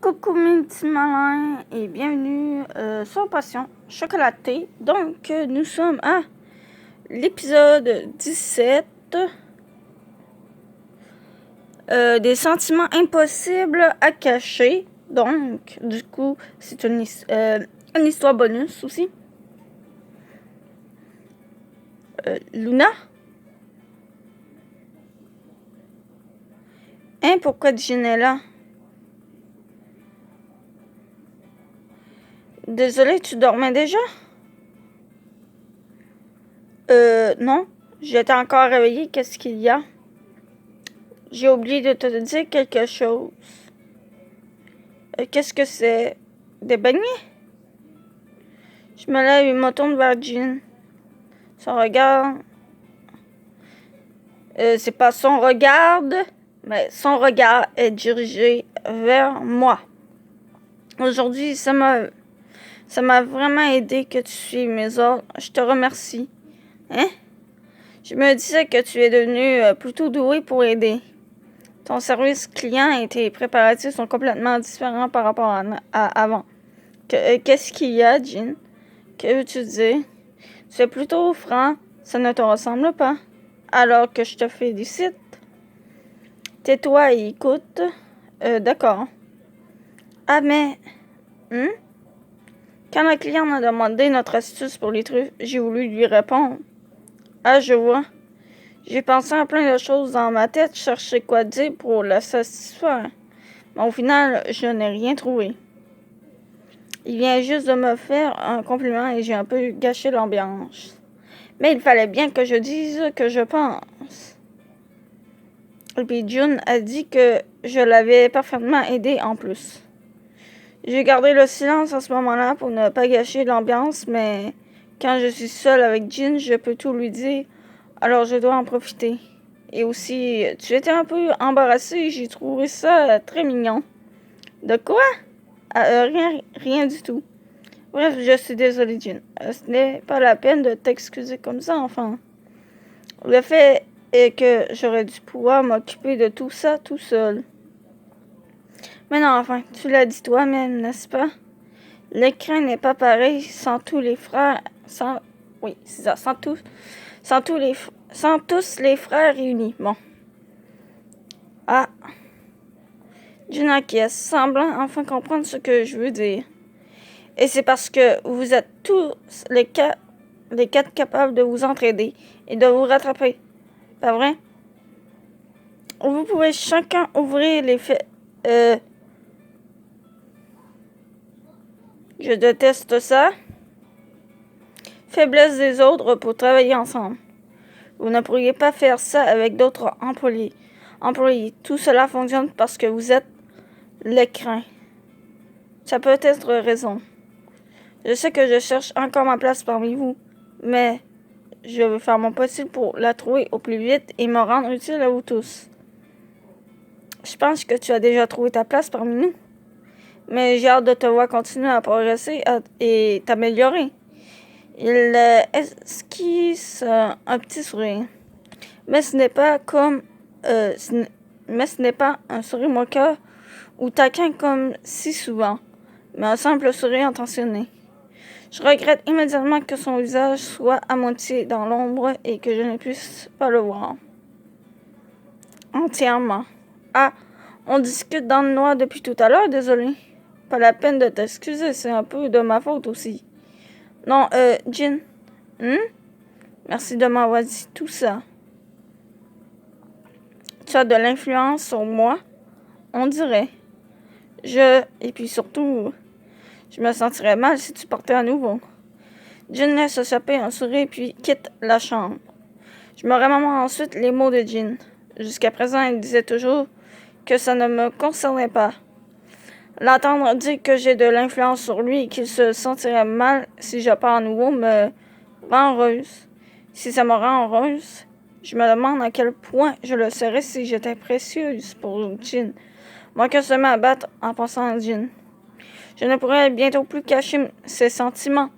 Coucou mes petits malins et bienvenue sur Passion Chocolatée. Donc nous sommes à l'épisode 17 des sentiments impossibles à cacher. Donc du coup c'est une histoire bonus aussi. Luna? Hein, pourquoi Jean est là? Désolée, tu dormais déjà? Non. J'étais encore réveillée. Qu'est-ce qu'il y a? J'ai oublié de te dire quelque chose. Qu'est-ce que c'est? Des beignets? Je me lève et me tourne vers Jean. Son regard... c'est pas son regard, mais son regard est dirigé vers moi. Aujourd'hui, ça m'a vraiment aidé que tu suives mes ordres. Je te remercie. Hein? Je me disais que tu es devenu plutôt doué pour aider. Ton service client et tes préparatifs sont complètement différents par rapport à avant. Qu'est-ce qu'il y a, Jean? Que veux-tu dire? Tu es plutôt franc. Ça ne te ressemble pas. Alors que je te félicite. Tais-toi et écoute. D'accord. Ah, mais... Quand la cliente m'a demandé notre astuce pour les truffes, j'ai voulu lui répondre. Ah, je vois. J'ai pensé à plein de choses dans ma tête, chercher quoi dire pour la satisfaire. Mais au final, je n'ai rien trouvé. Il vient juste de me faire un compliment et j'ai un peu gâché l'ambiance. Mais il fallait bien que je dise ce que je pense. Et puis June a dit que je l'avais parfaitement aidé en plus. J'ai gardé le silence à ce moment-là pour ne pas gâcher l'ambiance, mais quand je suis seule avec Jean, je peux tout lui dire, alors je dois en profiter. Et aussi, tu étais un peu embarrassée, j'ai trouvé ça très mignon. De quoi? Rien du tout. Bref, je suis désolée, Jean. Ce n'est pas la peine de t'excuser comme ça, enfin. Le fait est que j'aurais dû pouvoir m'occuper de tout ça tout seul. Mais non, enfin, tu l'as dit toi-même, n'est-ce pas? L'écran n'est pas pareil sans tous les frères... Oui, c'est ça, sans tous les frères réunis. Bon. Ah. Jean acquiesce, semblant enfin comprendre ce que je veux dire. Et c'est parce que vous êtes tous les quatre capables de vous entraider et de vous rattraper. Pas vrai? Vous pouvez chacun ouvrir les faits. Je déteste ça. Faiblesse des autres pour travailler ensemble. Vous ne pourriez pas faire ça avec d'autres employés. Tout cela fonctionne parce que vous êtes l'écran. Ça peut être raison. Je sais que je cherche encore ma place parmi vous, mais je vais faire mon possible pour la trouver au plus vite et me rendre utile à vous tous. Je pense que tu as déjà trouvé ta place parmi nous, mais j'ai hâte de te voir continuer à progresser et t'améliorer. Il esquisse un petit sourire, mais ce n'est pas un sourire moqueur ou taquin comme si souvent, mais un simple sourire intentionné. Je regrette immédiatement que son visage soit à moitié dans l'ombre et que je ne puisse pas le voir entièrement. Ah, on discute dans le noir depuis tout à l'heure, désolé. Pas la peine de t'excuser, c'est un peu de ma faute aussi. Non, Jean. Merci de m'avoir dit tout ça. Tu as de l'influence sur moi, on dirait. Et puis surtout, je me sentirais mal si tu partais à nouveau. Jean laisse échapper un sourire puis quitte la chambre. Je me remémore ensuite les mots de Jean. Jusqu'à présent, il disait toujours que ça ne me concernait pas. L'entendre dire que j'ai de l'influence sur lui et qu'il se sentirait mal si je pars à nouveau me rend heureuse. Si ça me rend heureuse, je me demande à quel point je le serais si j'étais précieuse pour Jean. Moi que se met à battre en pensant à Jean. Je ne pourrais bientôt plus cacher ses sentiments.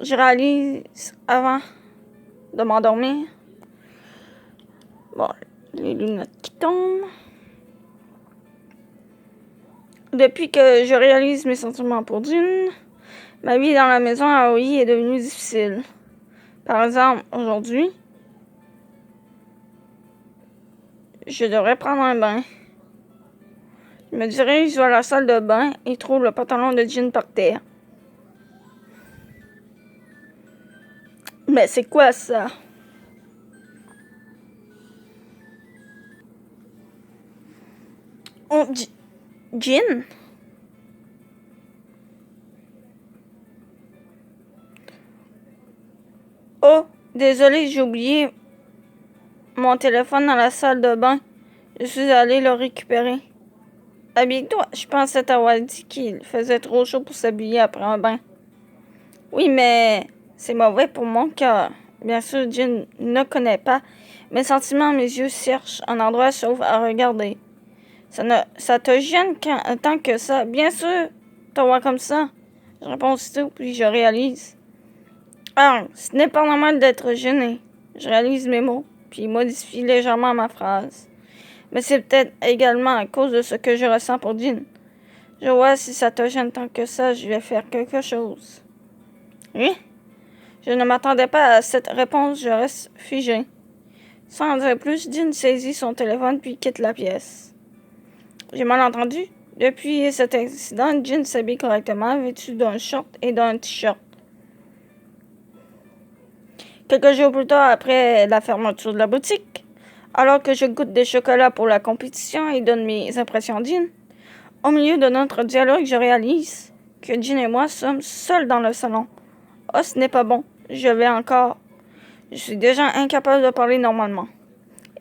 Je réalise avant de m'endormir. Bon, les lunettes qui tombent. Depuis que je réalise mes sentiments pour Jean, ma vie dans la maison à Aoi est devenue difficile. Par exemple, aujourd'hui, je devrais prendre un bain. Je me dirige vers la salle de bain et trouve le pantalon de Jean par terre. Mais c'est quoi ça? Oh, Jean? Oh, désolé, j'ai oublié mon téléphone dans la salle de bain. Je suis allée le récupérer. Habille-toi, je pensais t'avoir dit qu'il faisait trop chaud pour s'habiller après un bain. Oui, mais c'est mauvais pour mon cœur. Bien sûr, Jean ne connaît pas mes sentiments. Mes yeux cherchent un endroit sauf à regarder. Ça te gêne tant que ça? Bien sûr, te voir comme ça. Je réponds aussitôt, puis je réalise. Ah, ce n'est pas normal d'être gêné. Je réalise mes mots, puis modifie légèrement ma phrase. Mais c'est peut-être également à cause de ce que je ressens pour Jean. Je vois, si ça te gêne tant que ça, je vais faire quelque chose. Oui? Je ne m'attendais pas à cette réponse, je reste figé. Sans en dire plus, Jean saisit son téléphone puis quitte la pièce. J'ai mal entendu? Depuis cet incident, Jean s'habille correctement, vêtu d'un short et d'un t-shirt. Quelques jours plus tard, après la fermeture de la boutique, alors que je goûte des chocolats pour la compétition et donne mes impressions à Jean, au milieu de notre dialogue, je réalise que Jean et moi sommes seuls dans le salon. Oh, ce n'est pas bon. Je suis déjà incapable de parler normalement.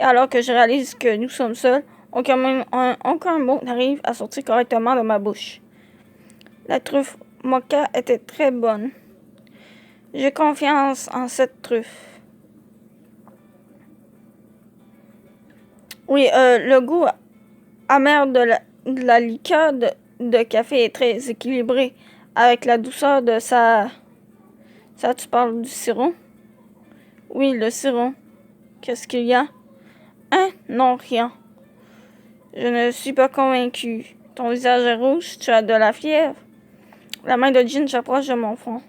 Et alors que je réalise que nous sommes seuls, aucun mot n'arrive à sortir correctement de ma bouche. La truffe mocha était très bonne. J'ai confiance en cette truffe. Oui, le goût amer de la liqueur de café est très équilibré avec la douceur de sa... Ça, tu parles du sirop? Oui, le sirop. Qu'est-ce qu'il y a? Hein? Non, rien. Je ne suis pas convaincue. Ton visage est rouge, tu as de la fièvre. La main de Jean s'approche de mon front.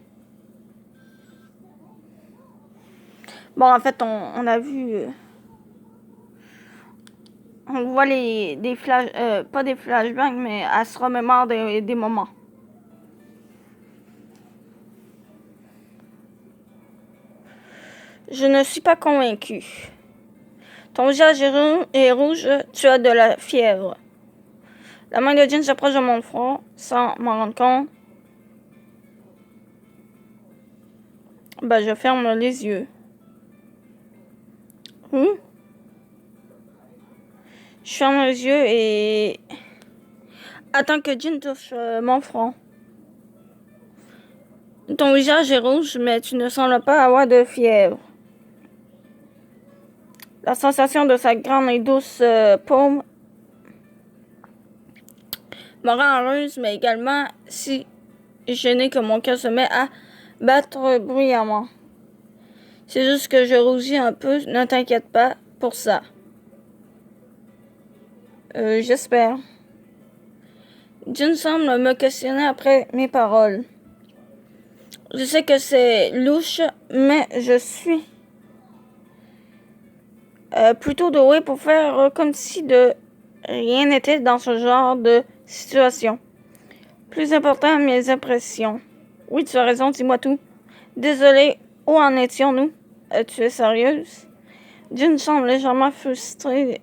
Bon, en fait, on a vu... on voit des flash... pas des flashbacks, mais elle se remémore des moments. Je ne suis pas convaincue. Ton visage est rouge, tu as de la fièvre. La main de Jean s'approche de mon front sans m'en rendre compte. Je ferme les yeux. Je ferme les yeux et attends que Jean touche mon front. Ton visage est rouge, mais tu ne sembles pas avoir de fièvre. La sensation de sa grande et douce paume me rend heureuse, mais également si gênée que mon cœur se met à battre bruyamment. C'est juste que je rougis un peu, ne t'inquiète pas pour ça. J'espère. Jean semble me questionner après mes paroles. Je sais que c'est louche, mais je suis plutôt douée pour faire comme si de rien n'était dans ce genre de situation. Plus important, mes impressions. Oui, tu as raison, dis-moi tout. Désolée, où en étions-nous? Tu es sérieuse? Jean semble légèrement frustrée.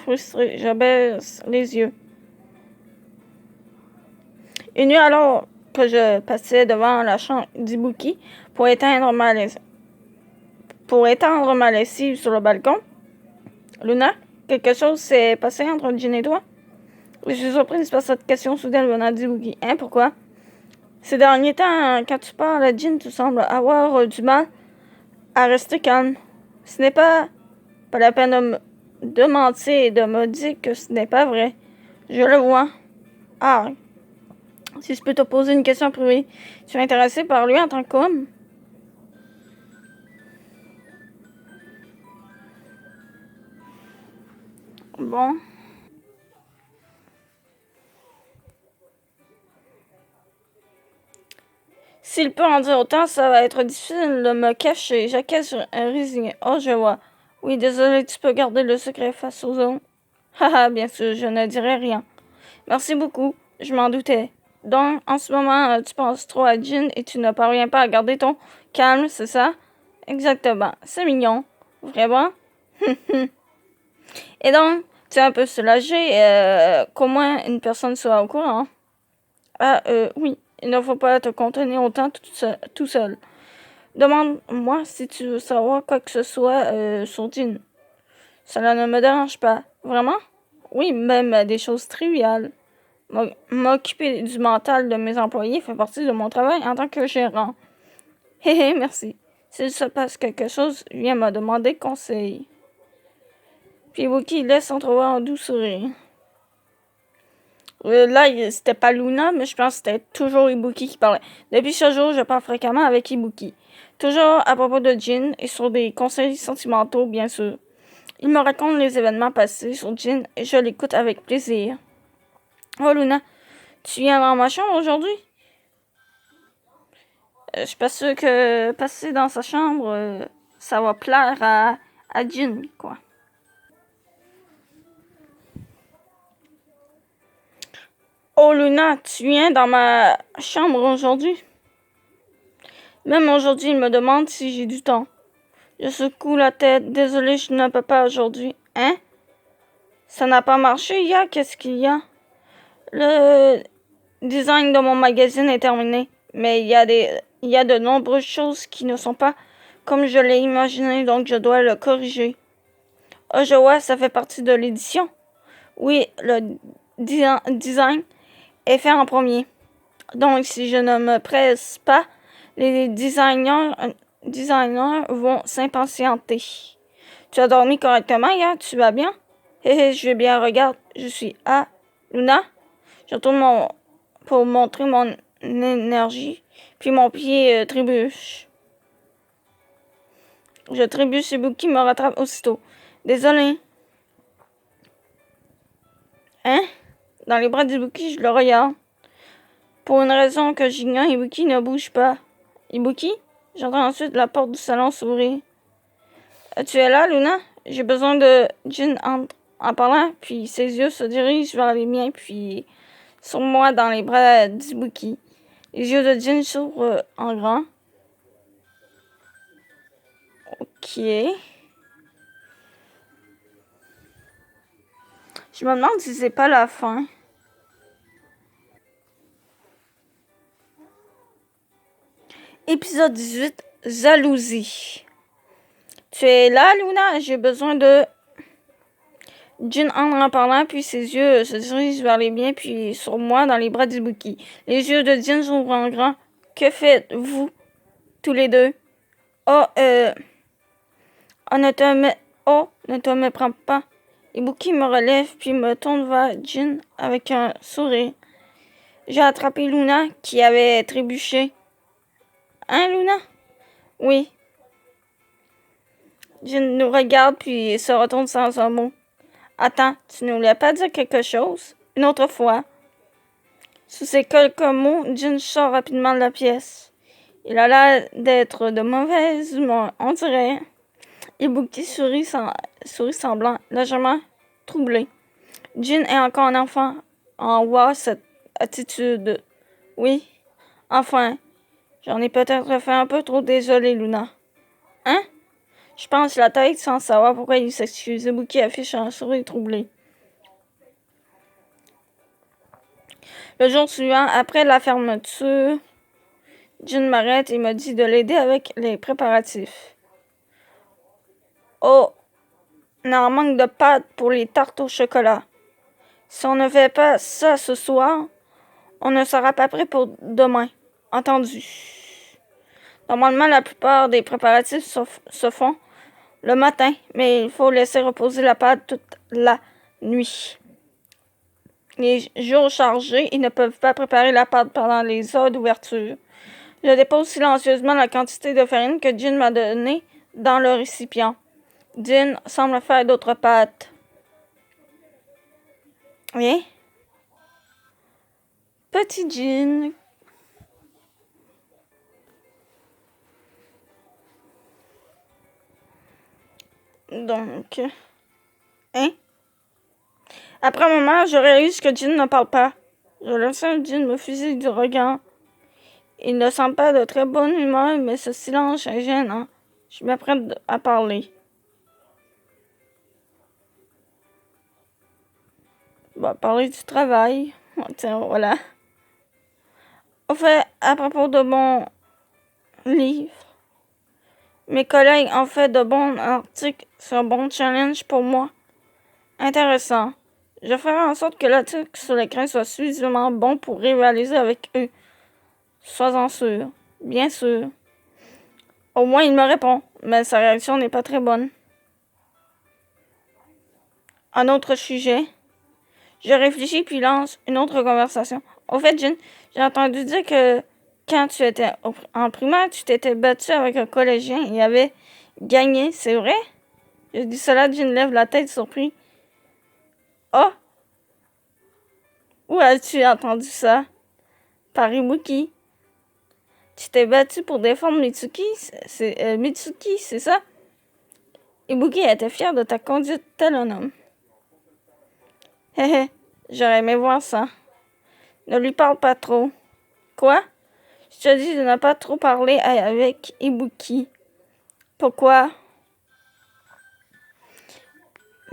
Je baisse les yeux. Une nuit alors que je passais devant la chambre d'Ibuki pour étendre ma lessive sur le balcon, Luna, quelque chose s'est passé entre Jean et toi? Je suis surprise par cette question soudaine venant d'Ibuki. Hein, pourquoi? Ces derniers temps, quand tu parles à Jean, tu sembles avoir du mal à rester calme. Ce n'est pas la peine de mentir et de me dire que ce n'est pas vrai. Je le vois. Ah, si je peux te poser une question privée, tu es intéressé par lui en tant qu'homme? Bon. S'il peut en dire autant, ça va être difficile de me cacher. J'acquiesce résigné. Oh, je vois. Oui, désolé, tu peux garder le secret face aux autres. Haha, bien sûr, je ne dirai rien. Merci beaucoup, je m'en doutais. Donc, en ce moment, tu penses trop à Jin et tu ne parviens pas à garder ton calme, c'est ça? Exactement, c'est mignon. Vraiment? Et donc, tu es un peu soulagé qu'au moins une personne soit au courant. Ah, oui, il ne faut pas te contenir autant tout seul. Demande-moi si tu veux savoir quoi que ce soit sur Jin. Cela ne me dérange pas. Vraiment? Oui, même des choses triviales. M'occuper du mental de mes employés fait partie de mon travail en tant que gérant. Hé hé, merci. S'il se passe quelque chose, viens me demander conseil. Puis Wookie laisse entrevoir un doux sourire. Là, c'était pas Luna, mais je pense que c'était toujours Ibuki qui parlait. Depuis ce jour, je parle fréquemment avec Ibuki. Toujours à propos de Jin et sur des conseils sentimentaux, bien sûr. Il me raconte les événements passés sur Jin et je l'écoute avec plaisir. Oh Luna, tu viens dans ma chambre aujourd'hui? Je suis pas sûre que passer dans sa chambre, ça va plaire à Jin, quoi. Oh Luna, tu viens dans ma chambre aujourd'hui? Même aujourd'hui, il me demande si j'ai du temps. Je secoue la tête. Désolé, je ne peux pas aujourd'hui. Hein? Ça n'a pas marché hier? Qu'est-ce qu'il y a? Le design de mon magazine est terminé. Mais il y a de nombreuses choses qui ne sont pas comme je l'ai imaginé, donc je dois le corriger. Oh, je vois, ça fait partie de l'édition. Oui, le design est fait en premier. Donc, si je ne me presse pas, les designers vont s'impatienter. Tu as dormi correctement hier? Tu vas bien? Hé hé, je vais bien. Regarde, je suis à Luna. Je retourne pour montrer mon énergie. Puis mon pied trébuche. Je trébuche et Buki me rattrape aussitôt. Désolé. Hein? Dans les bras d'Ibuki, je le regarde. Pour une raison que j'ignore, Ibuki ne bouge pas. Ibuki? J'entends ensuite la porte du salon s'ouvrir. Tu es là, Luna? J'ai besoin de Jin en parlant, puis ses yeux se dirigent vers les miens, puis sur moi dans les bras d'Ibuki. Les yeux de Jin s'ouvrent en grand. Ok. Je me demande si c'est pas la fin. Épisode 18, Jalousie. Tu es là, Luna? J'ai besoin de Jin entre en parlant, puis ses yeux se dirigent vers les miens, puis sur moi dans les bras d'Ibuki. Les yeux de Jin s'ouvrent en grand. Que faites-vous, tous les deux? Oh, ne te méprends pas. Ibuki me relève, puis me tourne vers Jin avec un sourire. J'ai attrapé Luna, qui avait trébuché. Hein, Luna? Oui. Jin nous regarde, puis se retourne sans un mot. Attends, tu ne voulais pas dire quelque chose? Une autre fois. Sous ces quelques mots, Jin sort rapidement de la pièce. Il a l'air d'être de mauvaise humeur, on dirait. Ibuki sourit semblant, légèrement troublé. Jin est encore un enfant. En voir cette attitude. Oui. Enfin, j'en ai peut-être fait un peu trop, désolé, Luna. Hein? Je pense la tête sans savoir pourquoi il s'excuse. Ibuki affiche un sourire troublé. Le jour suivant, après la fermeture, Jin m'arrête et me dit de l'aider avec les préparatifs. Oh, on a un manque de pâte pour les tartes au chocolat. Si on ne fait pas ça ce soir, on ne sera pas prêt pour demain. Entendu. Normalement, la plupart des préparatifs se font le matin, mais il faut laisser reposer la pâte toute la nuit. Les jours chargés, ils ne peuvent pas préparer la pâte pendant les heures d'ouverture. Je dépose silencieusement la quantité de farine que Jin m'a donnée dans le récipient. Jin semble faire d'autres pâtes. Oui? Petit Jin. Donc, hein? Après un moment, je réalise que Jin ne parle pas. Je laisse Jin me fusille du regard. Il ne semble pas de très bonne humeur, mais ce silence est gênant. Je m'apprête à parler. Bon, parler du travail. Tiens, voilà. Au fait, à propos de mon livre, mes collègues ont fait de bons articles. C'est un bon challenge pour moi. Intéressant. Je ferai en sorte que l'article sur l'écran soit suffisamment bon pour rivaliser avec eux. Sois-en sûr. Bien sûr. Au moins, il me répond, mais sa réaction n'est pas très bonne. Un autre sujet. Je réfléchis puis lance une autre conversation. Au fait, Jin, j'ai entendu dire que quand tu étais en primaire, tu t'étais battu avec un collégien et avait gagné, c'est vrai? Je dis cela, Jin lève la tête surpris. Oh! Où as-tu entendu ça? Par Ibuki. Tu t'es battu pour défendre Mitsuki? Mitsuki, c'est ça? Ibuki était fier de ta conduite tel un homme. Hé hé, j'aurais aimé voir ça. Ne lui parle pas trop. Quoi? Je te dis de ne pas trop parler avec Ibuki. Pourquoi?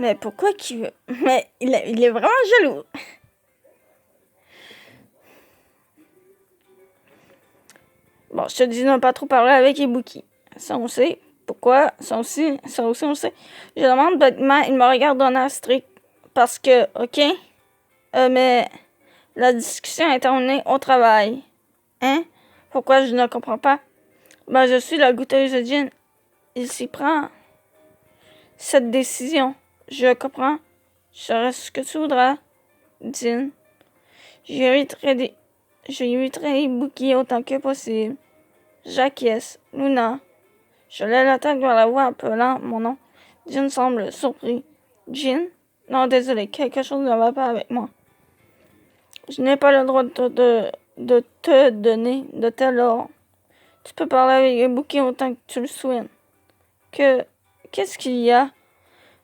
Mais pourquoi qu'il veut? Mais il est vraiment jaloux. Bon, je te dis de ne pas trop parler avec Ibuki. Ça, on sait. Pourquoi? Ça aussi, on sait. Je demande bêtement, il me regarde d'un air strict. Parce que, ok? Mais la discussion est terminée au travail. Hein? Pourquoi je ne comprends pas? Ben, je suis la goûteuse de gin. Il s'y prend cette décision. Je comprends. Je ferai ce que tu voudras, Jin. J'éviterai Ibuki autant que possible. J'acquiesce. Luna. Je lève la tête vers la voix appelant mon nom. Jin semble surpris. Jin? Non, désolé, quelque chose ne va pas avec moi. Je n'ai pas le droit de te donner de tel ordre. Tu peux parler avec Ibuki autant que tu le souhaites. Qu'est-ce qu'il y a?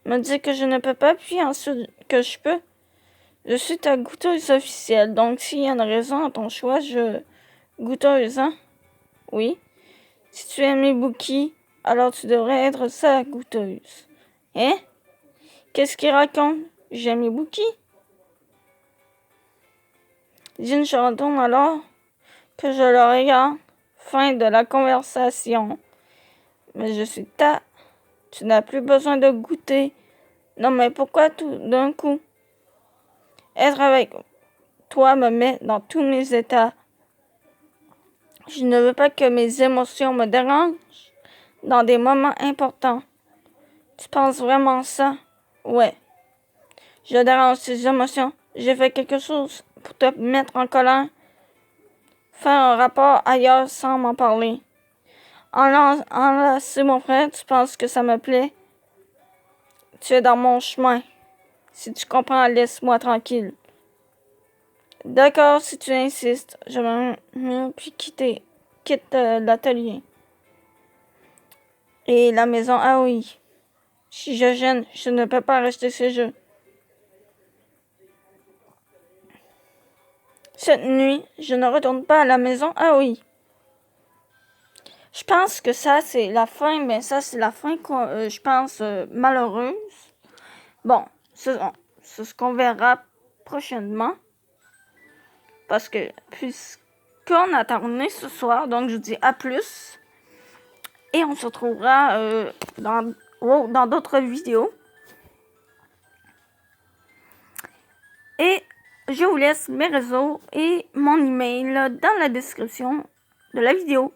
Me dire que je ne peux pas, puis ensuite que je peux. Je suis ta goûteuse officielle, donc s'il y a une raison à ton choix, Goûteuse, hein? Oui. Si tu aimes Ibuki, alors tu devrais être sa goûteuse. Hein? Qu'est-ce qu'il raconte? J'aime Ibuki? Jin se retourne alors que je le regarde. Fin de la conversation. Mais je suis ta... Tu n'as plus besoin de goûter. Non, mais pourquoi tout d'un coup? Être avec toi me met dans tous mes états. Je ne veux pas que mes émotions me dérangent dans des moments importants. Tu penses vraiment ça? Ouais. Je dérange tes émotions. J'ai fait quelque chose pour te mettre en colère. Faire un rapport ailleurs sans m'en parler. Enlacer mon frère, tu penses que ça me plaît? Tu es dans mon chemin. Si tu comprends, laisse-moi tranquille. D'accord, si tu insistes, je vais puis quitte l'atelier. Et la maison, ah oui. Si je gêne, je ne peux pas rester ce jeu. Cette nuit, je ne retourne pas à la maison, ah oui. Je pense que ça, c'est la fin, mais ça, c'est la fin, je pense, malheureuse. Bon, c'est ce qu'on verra prochainement. Parce que, puisqu'on a terminé ce soir, donc je vous dis à plus. Et on se retrouvera dans d'autres vidéos. Et je vous laisse mes réseaux et mon email dans la description de la vidéo.